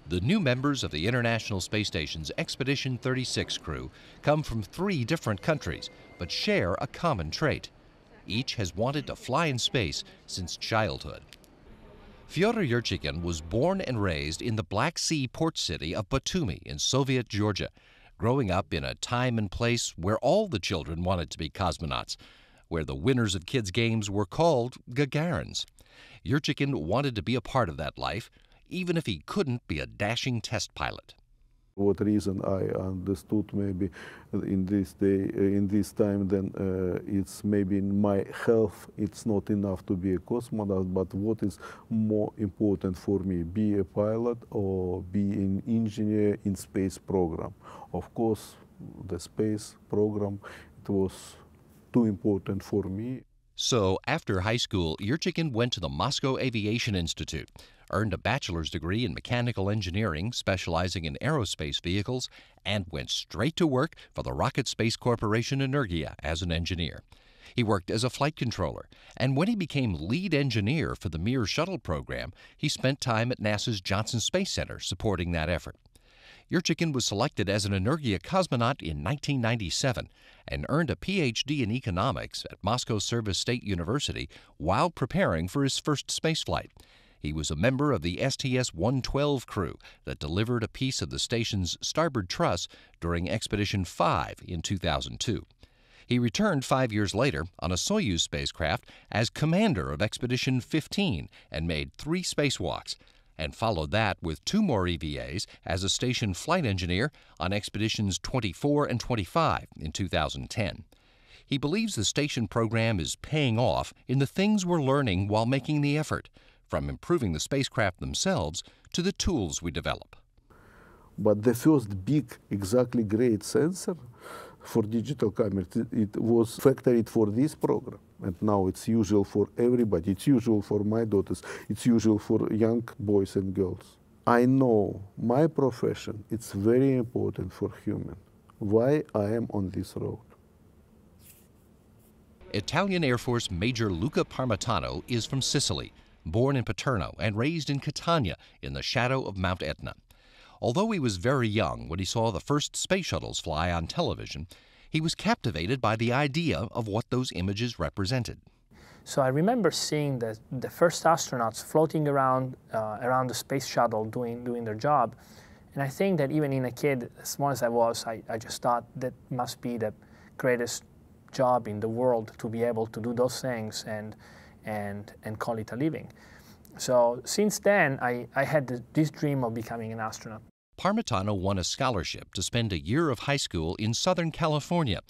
The new members of the International Space Station's Expedition 36 crew come from 3 different countries, but share a common trait. Each has wanted to fly in space since childhood. Fyodor Yurchikhin was born and raised in the Black Sea port city of Batumi in Soviet Georgia, growing up in a time and place where all the children wanted to be cosmonauts, where the winners of kids' games were called Gagarins. Yurchikhin wanted to be a part of that life, even if he couldn't be a dashing test pilot. What reason I understood maybe in this time, then it's maybe in my health, it's not enough to be a cosmonaut, but what is more important for me, be a pilot or be an engineer in space program. Of course, the space program, it was too important for me. So after high school, Yurchikhin went to the Moscow Aviation Institute, earned a bachelor's degree in mechanical engineering specializing in aerospace vehicles, and went straight to work for the Rocket Space Corporation Energia as an engineer. He worked as a flight controller, and when he became lead engineer for the Mir shuttle program, he spent time at NASA's Johnson Space Center supporting that effort. Yurchikhin was selected as an Energia cosmonaut in 1997 and earned a Ph.D. in economics at Moscow Service State University while preparing for his first spaceflight. He was a member of the STS-112 crew that delivered a piece of the station's starboard truss during Expedition 5 in 2002. He returned 5 years later on a Soyuz spacecraft as commander of Expedition 15 and made 3 spacewalks, and followed that with 2 more EVAs as a station flight engineer on Expeditions 24 and 25 in 2010. He believes the station program is paying off in the things we're learning while making the effort, from improving the spacecraft themselves to the tools we develop. But the first big, exactly great sensor for digital camera, it was factored for this program. And now it's usual for everybody. It's usual for my daughters. It's usual for young boys and girls. I know my profession, it's very important for human. Why I am on this road. Italian Air Force Major Luca Parmitano is from Sicily, born in Paterno and raised in Catania in the shadow of Mount Etna. Although he was very young when he saw the first space shuttles fly on television, he was captivated by the idea of what those images represented. So I remember seeing the first astronauts floating around the space shuttle doing their job. And I think that even in a kid, as small as I was, I just thought that must be the greatest job in the world to be able to do those things and call it a living. So since then, I had this dream of becoming an astronaut. Parmitano won a scholarship to spend a year of high school in Southern California.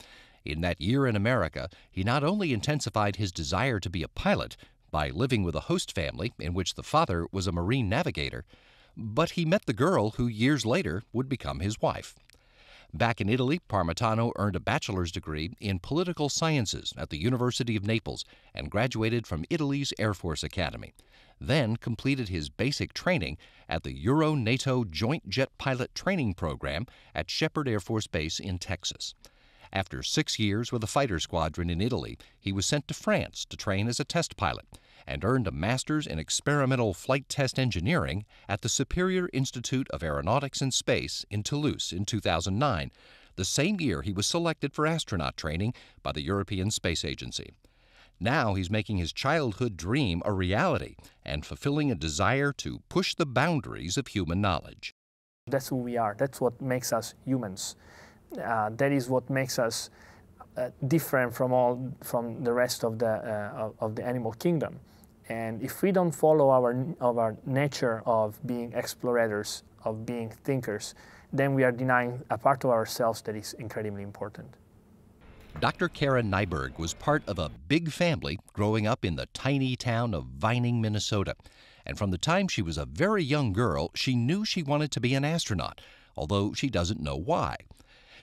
In that year in America, he not only intensified his desire to be a pilot by living with a host family in which the father was a marine navigator, but he met the girl who years later would become his wife. Back in Italy, Parmitano earned a bachelor's degree in political sciences at the University of Naples and graduated from Italy's Air Force Academy, then completed his basic training at the Euro-NATO Joint Jet Pilot Training Program at Shepherd Air Force Base in Texas. After 6 years with a fighter squadron in Italy, he was sent to France to train as a test pilot and earned a master's in experimental flight test engineering at the Superior Institute of Aeronautics and Space in Toulouse in 2009, the same year he was selected for astronaut training by the European Space Agency. Now he's making his childhood dream a reality and fulfilling a desire to push the boundaries of human knowledge. That's who we are. That's what makes us humans. That is what makes us different from the rest of the animal kingdom. And if we don't follow our nature of being explorators, of being thinkers, then we are denying a part of ourselves that is incredibly important. Dr. Karen Nyberg was part of a big family growing up in the tiny town of Vining, Minnesota. And from the time she was a very young girl, she knew she wanted to be an astronaut, although she doesn't know why.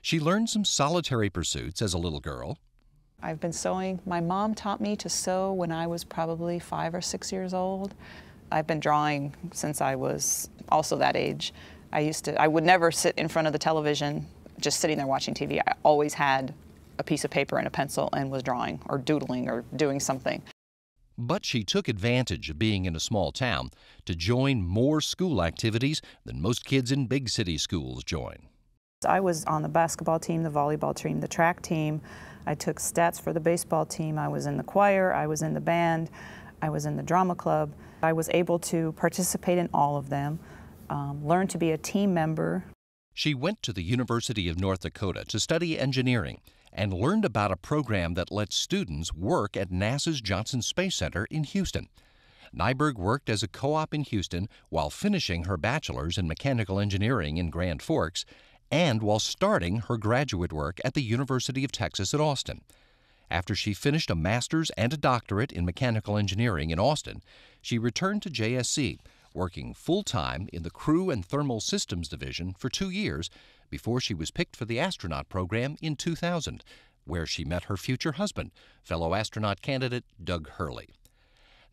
She learned some solitary pursuits as a little girl. I've been sewing. My mom taught me to sew when I was probably 5 or 6 years old. I've been drawing since I was also that age. I would never sit in front of the television just sitting there watching TV. I always had a piece of paper and a pencil and was drawing or doodling or doing something. But she took advantage of being in a small town to join more school activities than most kids in big city schools join. I was on the basketball team, the volleyball team, the track team. I took stats for the baseball team. I was in the choir, I was in the band, I was in the drama club. I was able to participate in all of them, learn to be a team member. She went to the University of North Dakota to study engineering and learned about a program that lets students work at NASA's Johnson Space Center in Houston. Nyberg worked as a co-op in Houston while finishing her bachelor's in mechanical engineering in Grand Forks and while starting her graduate work at the University of Texas at Austin. After she finished a master's and a doctorate in mechanical engineering in Austin, she returned to JSC, working full-time in the Crew and Thermal Systems Division for 2 years before she was picked for the astronaut program in 2000, where she met her future husband, fellow astronaut candidate Doug Hurley.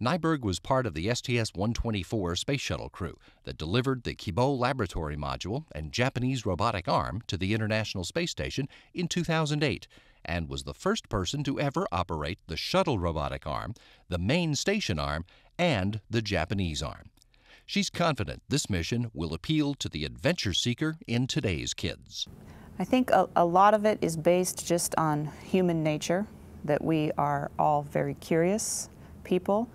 Nyberg was part of the STS-124 space shuttle crew that delivered the Kibo laboratory module and Japanese robotic arm to the International Space Station in 2008, and was the first person to ever operate the shuttle robotic arm, the main station arm, and the Japanese arm. She's confident this mission will appeal to the adventure seeker in today's kids. I think a lot of it is based just on human nature, that we are all very curious people.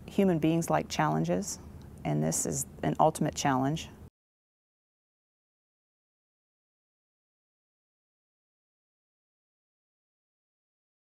Human beings like challenges, and this is an ultimate challenge.